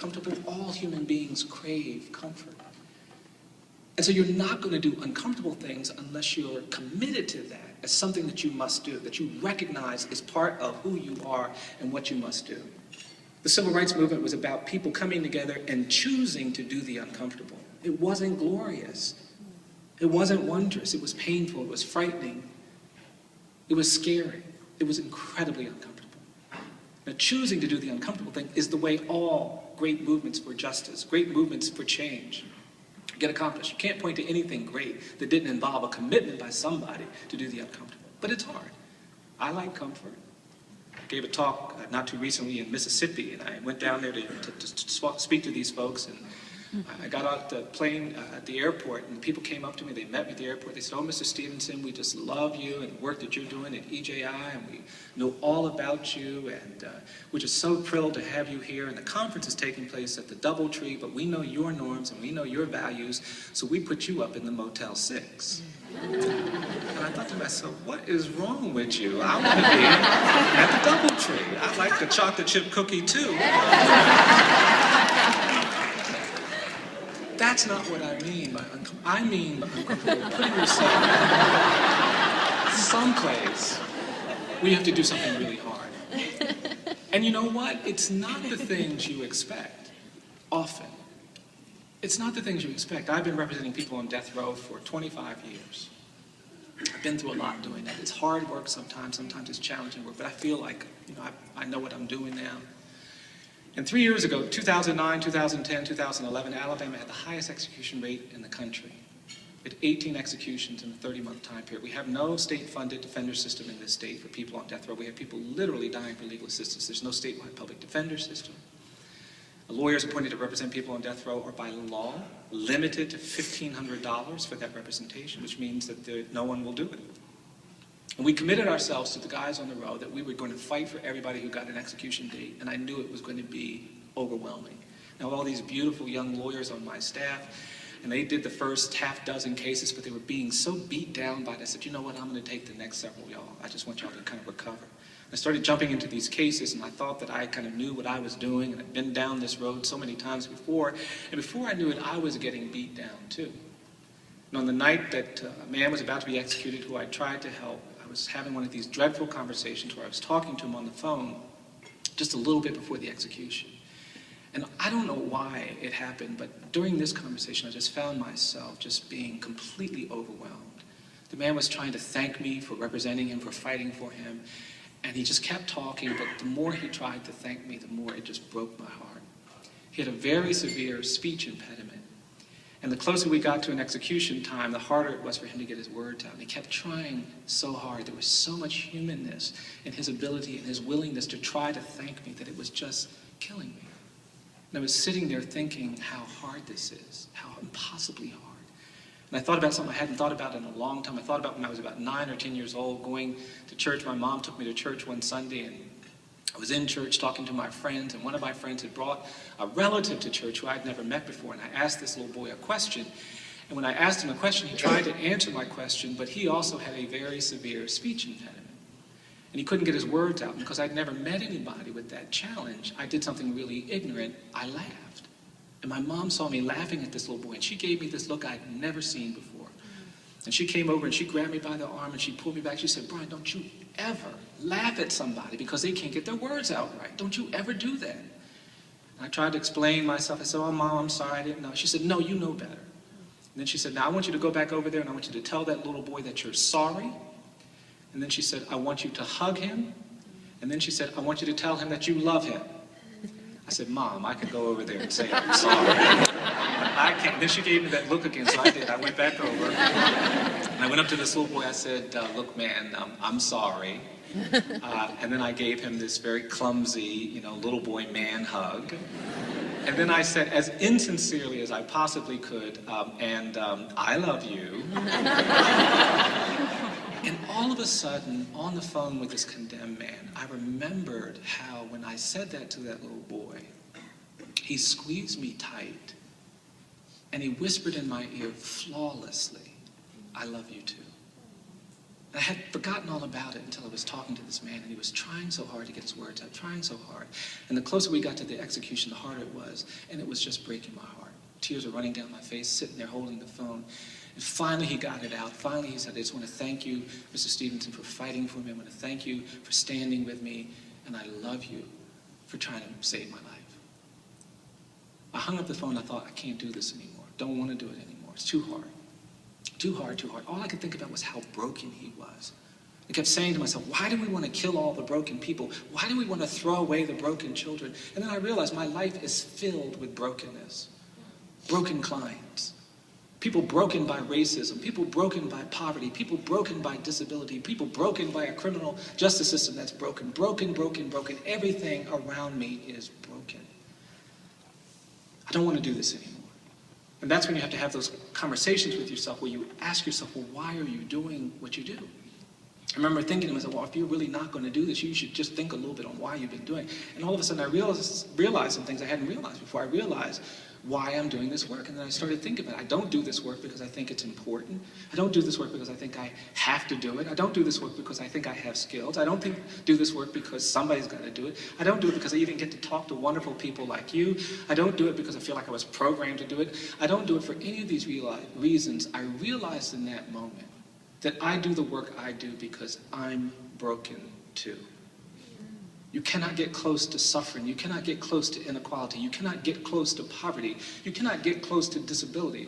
uncomfortable. All human beings crave comfort. And so you're not going to do uncomfortable things unless you're committed to that as something that you must do, that you recognize is part of who you are and what you must do. The civil rights movement was about people coming together and choosing to do the uncomfortable. It wasn't glorious. It wasn't wondrous. It was painful. It was frightening. It was scary. It was incredibly uncomfortable. Now, choosing to do the uncomfortable thing is the way all great movements for justice, great movements for change get accomplished. You can't point to anything great that didn't involve a commitment by somebody to do the uncomfortable. But it's hard. I like comfort. I gave a talk not too recently in Mississippi, and I went down there to speak to these folks, and I got off the plane at the airport, and people came up to me. They met me at the airport. They said, "Oh, Mr. Stevenson, we just love you and the work that you're doing at EJI, and we know all about you, and we're just so thrilled to have you here. And the conference is taking place at the DoubleTree, but we know your norms and we know your values, so we put you up in the Motel 6. And I thought to myself, what is wrong with you? I want to be at the DoubleTree. I like the chocolate chip cookie too. That's not what I mean by uncomfortable. I mean by uncomfortable putting yourself someplace where you have to do something really hard. And you know what? It's not the things you expect, often. It's not the things you expect. I've been representing people on death row for 25 years. I've been through a lot doing that. It's hard work sometimes it's challenging work, but I feel like, I know what I'm doing now. And 3 years ago, 2009, 2010, 2011, Alabama had the highest execution rate in the country. We had 18 executions in a 30-month time period. We have no state-funded defender system in this state for people on death row. We have people literally dying for legal assistance. There's no statewide public defender system. The lawyers appointed to represent people on death row are by law limited to $1,500 for that representation, which means that no one will do it. And we committed ourselves to the guys on the row that we were going to fight for everybody who got an execution date, and I knew it was going to be overwhelming. Now, all these beautiful young lawyers on my staff, and they did the first half dozen cases, but they were being so beat down by it. I said, you know what, I'm going to take the next several, y'all. I just want y'all to kind of recover. I started jumping into these cases, and I thought that I kind of knew what I was doing, and I'd been down this road so many times before, and before I knew it, I was getting beat down too. And on the night that a man was about to be executed who I tried to help, I was having one of these dreadful conversations where I was talking to him on the phone just a little bit before the execution. And I don't know why it happened, but during this conversation, I just found myself just being completely overwhelmed. The man was trying to thank me for representing him, for fighting for him, and he just kept talking, but the more he tried to thank me, the more it just broke my heart. He had a very severe speech impediment. And the closer we got to an execution time, the harder it was for him to get his words out. And he kept trying so hard. There was so much humanness in his ability and his willingness to try to thank me that it was just killing me. And I was sitting there thinking how hard this is, how impossibly hard. And I thought about something I hadn't thought about in a long time. I thought about when I was about 9 or 10 years old, going to church. My mom took me to church one Sunday, and I was in church talking to my friends, and one of my friends had brought a relative to church who I'd never met before, and I asked this little boy a question. And when I asked him a question, he tried to answer my question, but he also had a very severe speech impediment. And he couldn't get his words out. And because I'd never met anybody with that challenge, I did something really ignorant. I laughed. And my mom saw me laughing at this little boy, and she gave me this look I'd never seen before. And she came over and she grabbed me by the arm and she pulled me back. She said, "Brian, don't you ever laugh at somebody because they can't get their words out right. Don't you ever do that." And I tried to explain myself. I said, "Oh, Mom, I'm sorry, I didn't know." She said, "No, you know better." And then she said, "Now I want you to go back over there and I want you to tell that little boy that you're sorry." And then she said, "I want you to hug him." And then she said, "I want you to tell him that you love him." I said, "Mom, I could go over there and say I'm sorry. I can't." Then she gave me that look again, so I did. I went back over, and I went up to this little boy. I said, "Look, man, I'm sorry." And then I gave him this very clumsy, little boy man hug. And then I said, as insincerely as I possibly could, "I love you." And all of a sudden, on the phone with this condemned man, I remembered how when I said that to that little boy, he squeezed me tight, and he whispered in my ear flawlessly, "I love you too." And I had forgotten all about it until I was talking to this man, and he was trying so hard to get his words out, trying so hard. And the closer we got to the execution, the harder it was, and it was just breaking my heart. Tears were running down my face, sitting there holding the phone. And finally he got it out. Finally he said, I just want to thank you, Mr. Stevenson, for fighting for me. I want to thank you for standing with me, and I love you for trying to save my life. I hung up the phone. I thought, I can't do this anymore. Don't want to do it anymore. It's too hard. Too hard, too hard. All I could think about was how broken he was. I kept saying to myself, why do we want to kill all the broken people? Why do we want to throw away the broken children? And then I realized my life is filled with brokenness. Broken clients. People broken by racism. People broken by poverty. People broken by disability. People broken by a criminal justice system that's broken. Broken, broken, broken. Everything around me is broken. I don't want to do this anymore. And that's when you have to have those conversations with yourself where you ask yourself, well, why are you doing what you do? I remember thinking to myself, well, if you're really not going to do this, you should just think a little bit on why you've been doing it. And all of a sudden I realized some things I hadn't realized before. I realized why I'm doing this work. And then I started thinking about it. I don't do this work because I think it's important. I don't do this work because I think I have to do it. I don't do this work because I think I have skills. I don't do this work because somebody's got to do it. I don't do it because I even get to talk to wonderful people like you. I don't do it because I feel like I was programmed to do it. I don't do it for any of these reasons. I realized in that moment that I do the work I do because I'm broken too. You cannot get close to suffering. You cannot get close to inequality. You cannot get close to poverty. You cannot get close to disability.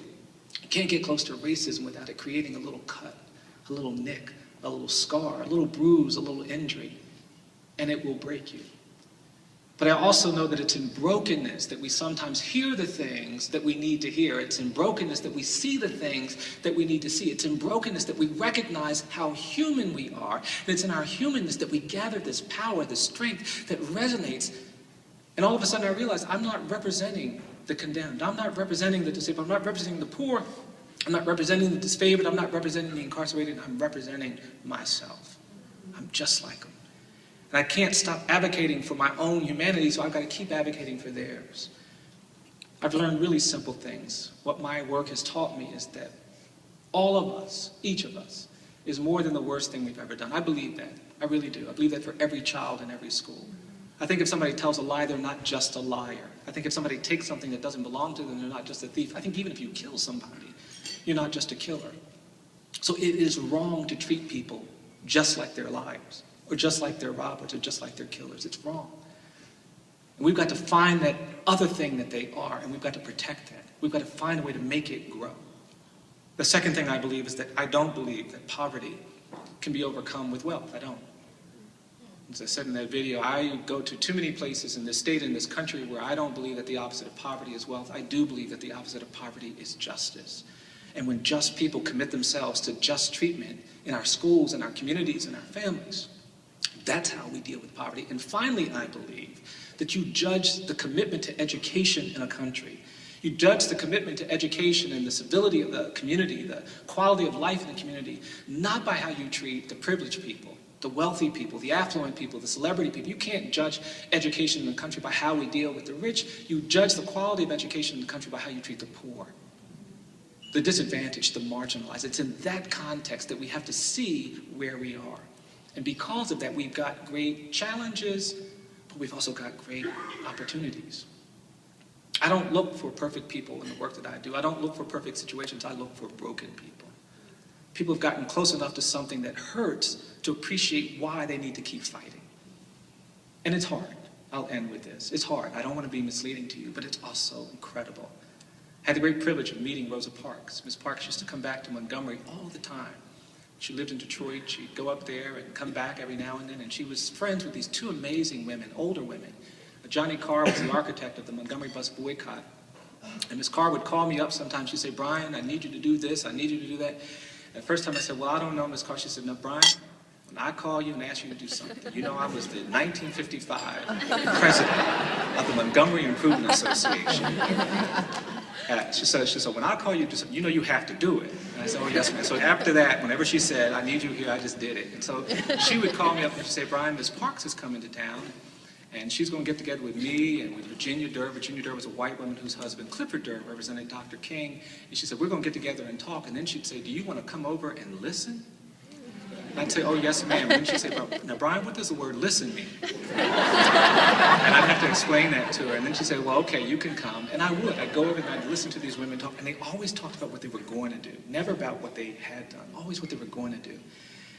You can't get close to racism without it creating a little cut, a little nick, a little scar, a little bruise, a little injury, and it will break you. But I also know that it's in brokenness that we sometimes hear the things that we need to hear. It's in brokenness that we see the things that we need to see. It's in brokenness that we recognize how human we are. And it's in our humanness that we gather this power, this strength that resonates. And all of a sudden I realize I'm not representing the condemned. I'm not representing the disabled. I'm not representing the poor. I'm not representing the disfavored. I'm not representing the incarcerated. I'm representing myself. I'm just like them. And I can't stop advocating for my own humanity, so I've got to keep advocating for theirs. I've learned really simple things. What my work has taught me is that all of us, each of us, is more than the worst thing we've ever done. I believe that. I really do. I believe that for every child in every school. I think if somebody tells a lie, they're not just a liar. I think if somebody takes something that doesn't belong to them, they're not just a thief. I think even if you kill somebody, you're not just a killer. So it is wrong to treat people just like they're liars, or just like they're robbers, or just like they're killers. It's wrong. And we've got to find that other thing that they are, and we've got to protect that. We've got to find a way to make it grow. The second thing I believe is that I don't believe that poverty can be overcome with wealth. I don't. As I said in that video, I go to too many places in this state, in this country, where I don't believe that the opposite of poverty is wealth. I do believe that the opposite of poverty is justice. And when just people commit themselves to just treatment in our schools, in our communities, in our families, that's how we deal with poverty. And finally, I believe that you judge the commitment to education in a country. You judge the commitment to education and the civility of the community, the quality of life in the community, not by how you treat the privileged people, the wealthy people, the affluent people, the celebrity people. You can't judge education in the country by how we deal with the rich. You judge the quality of education in the country by how you treat the poor, the disadvantaged, the marginalized. It's in that context that we have to see where we are. And because of that, we've got great challenges, but we've also got great opportunities. I don't look for perfect people in the work that I do. I don't look for perfect situations. I look for broken people. People have gotten close enough to something that hurts to appreciate why they need to keep fighting. And it's hard. I'll end with this. It's hard. I don't want to be misleading to you, but it's also incredible. I had the great privilege of meeting Rosa Parks. Ms. Parks used to come back to Montgomery all the time. She lived in Detroit. She'd go up there and come back every now and then, and she was friends with these two amazing women, older women. Johnny Carr was the architect of the Montgomery bus boycott. And Ms. Carr would call me up sometimes. She'd say, Brian, I need you to do this. I need you to do that. And the first time I said, well, I don't know, Ms. Carr. She said, no, Brian, when I call you and ask you to do something, you know I was the 1955 president of the Montgomery Improvement Association. She said, when I call you to do something, you know you have to do it. And I said, oh, yes, ma'am. So after that, whenever she said, I need you here, I just did it. And so she would call me up and she'd say, Brian, Ms. Parks is coming to town, and she's going to get together with me and with Virginia Durr. Virginia Durr was a white woman whose husband, Clifford Durr, represented Dr. King. And she said, we're going to get together and talk. And then she'd say, do you want to come over and listen? And I'd say, oh, yes, ma'am. And she'd say, now, Brian, what does the word listen mean? And I'd have to explain that to her. And then she'd say, well, okay, you can come. And I would. I'd go over and I'd listen to these women talk. And they always talked about what they were going to do. Never about what they had done. Always what they were going to do.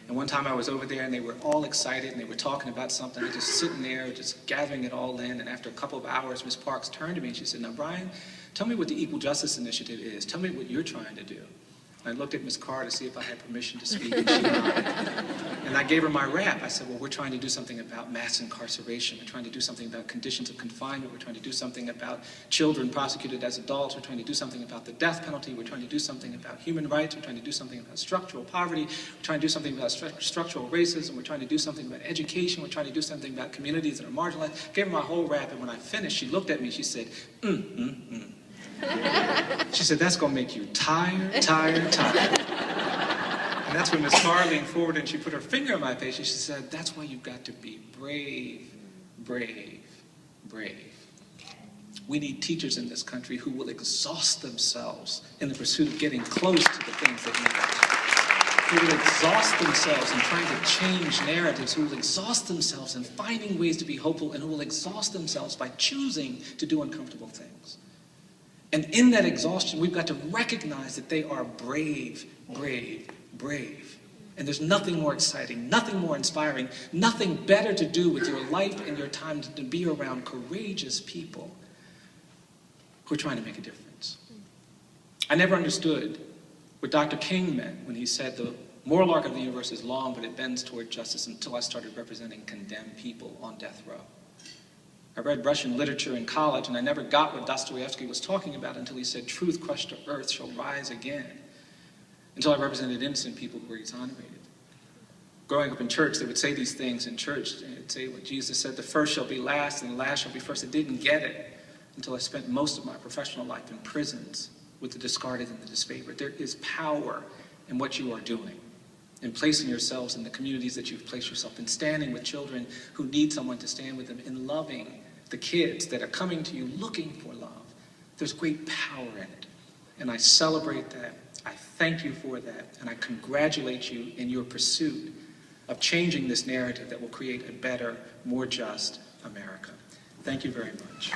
And one time I was over there and they were all excited and they were talking about something. They're just sitting there, just gathering it all in. And after a couple of hours, Ms. Parks turned to me and she said, now, Brian, tell me what the Equal Justice Initiative is. Tell me what you're trying to do. And I looked at Ms. Carr to see if I had permission to speak, and she nodded. And I gave her my rap. I said, well, we're trying to do something about mass incarceration. We're trying to do something about conditions of confinement. We're trying to do something about children prosecuted as adults. We're trying to do something about the death penalty. We're trying to do something about human rights. We're trying to do something about structural poverty. We're trying to do something about structural racism. We're trying to do something about education. We're trying to do something about communities that are marginalized. I gave her my whole rap, and when I finished, she looked at me and she said, She said, that's going to make you tired, tired, tired. And that's when Ms. Carr leaned forward and she put her finger on my face and she said, that's why you've got to be brave, brave, brave. We need teachers in this country who will exhaust themselves in the pursuit of getting close to the things that matter. Who will exhaust themselves in trying to change narratives, who will exhaust themselves in finding ways to be hopeful, and who will exhaust themselves by choosing to do uncomfortable things. And in that exhaustion, we've got to recognize that they are brave, brave, brave. And there's nothing more exciting, nothing more inspiring, nothing better to do with your life and your time than to be around courageous people who are trying to make a difference. I never understood what Dr. King meant when he said the moral arc of the universe is long, but it bends toward justice, until I started representing condemned people on death row. I read Russian literature in college, and I never got what Dostoevsky was talking about until he said, truth crushed to earth shall rise again, until I represented innocent people who were exonerated. Growing up in church, they would say these things in church. They'd say what Jesus said, the first shall be last, and the last shall be first. I didn't get it until I spent most of my professional life in prisons with the discarded and the disfavored. There is power in what you are doing, in placing yourselves in the communities that you've placed yourself in, standing with children who need someone to stand with them, in loving the kids that are coming to you looking for love. There's great power in it. And I celebrate that. I thank you for that. And I congratulate you in your pursuit of changing this narrative that will create a better, more just America. Thank you very much.